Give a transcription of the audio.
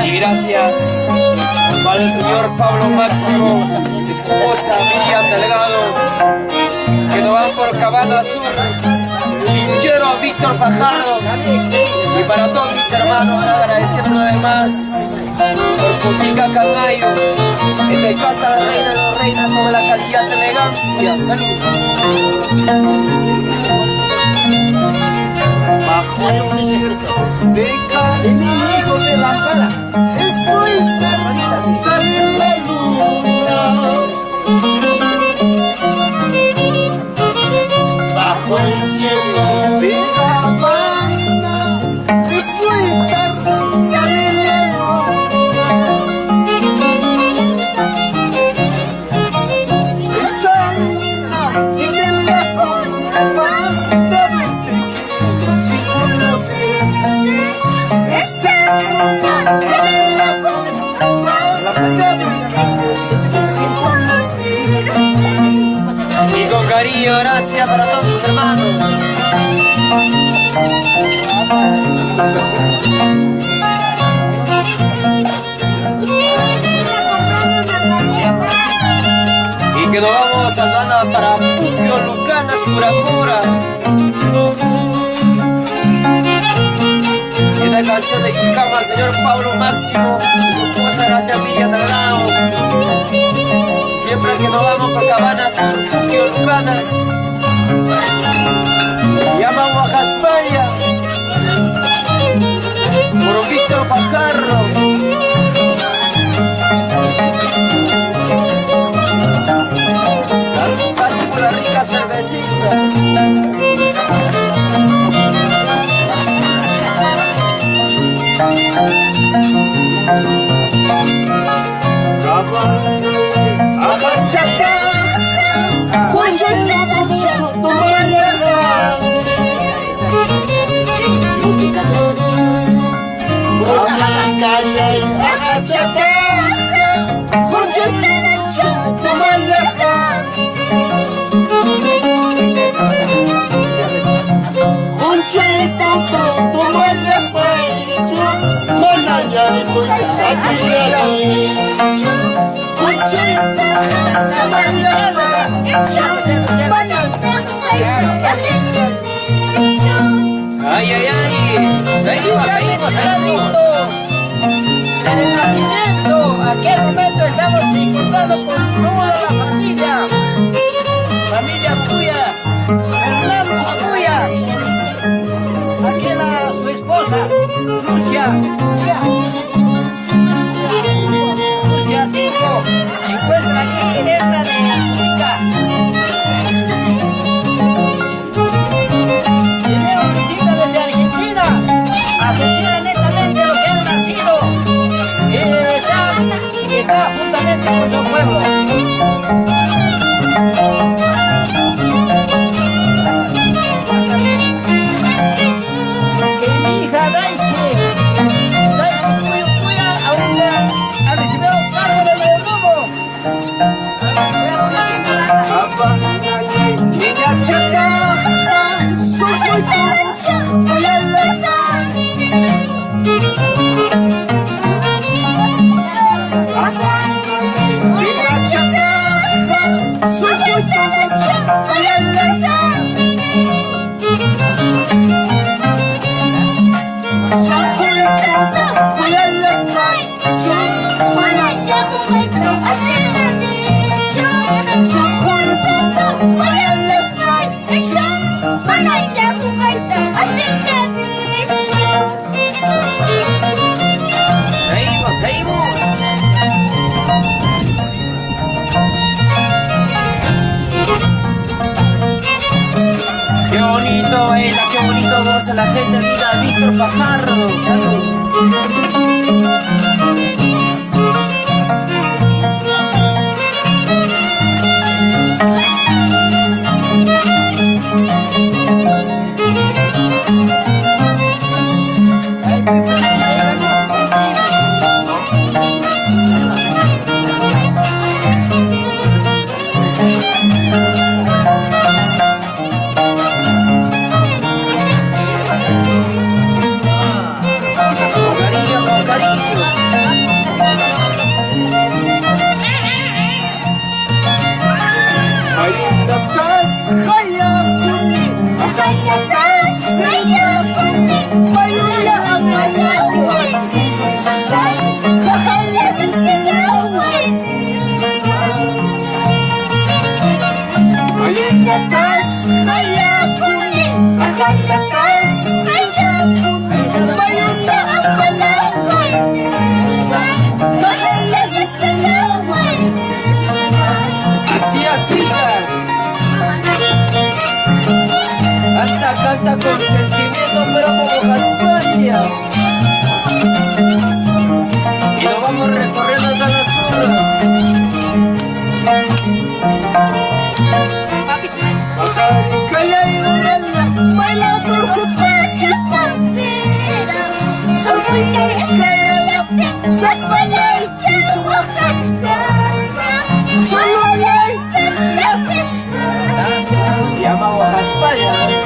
Y gracias para el señor Pablo Máximo y su esposa Miriam Delgado, que nos van por Cabana Sur, Chinchero Víctor Fajardo, y para todos mis hermanos, agradeciendo una vez más por Putica Canayo, que te canta la reina de los reinas con la calidad de elegancia. Salud. Bajo el cielo de enemigo de la cara, estoy sale la luna. Bajo el cielo de Habana, estoy sale la luna. Esa luna tiene la copa de y con cariño, gracias para todos mis hermanos. Y que nos vamos andando para Puquio, Lucanas, Curacura. Esta canción dedicamos al señor Pablo Máximo y su esposa gracias Miriam Delgado. Siempre que nos vamos por Cabana Sur, Puquio, Lucanas, llaman Guajaspalla por Víctor Fajardo. Salud por la rica cervecita. Agachate, ay, ay, ay, seguimos. En el nacimiento, aquel momento estamos encontrando con toda la familia tuya, Fernando tuya, aquí su esposa, Lucia Tico, se encuentra aquí en esta de África. Tenemos visita desde Argentina, netamente los que han nacido, está juntamente con nuestro pueblo. Mi hija Daisy ahorita ha recibido cargo de mayordomo. Seguimos. Qué bonito goza la gente de Víctor Fajardo. Salud. nosotros esperamos España. Y nos vamos recorriendo hasta la sur. Calla y Miranda, baila por Jupacha Pantera. Soy Escalera, Zapala y Chichuacacha. Solo hay y amamos a España.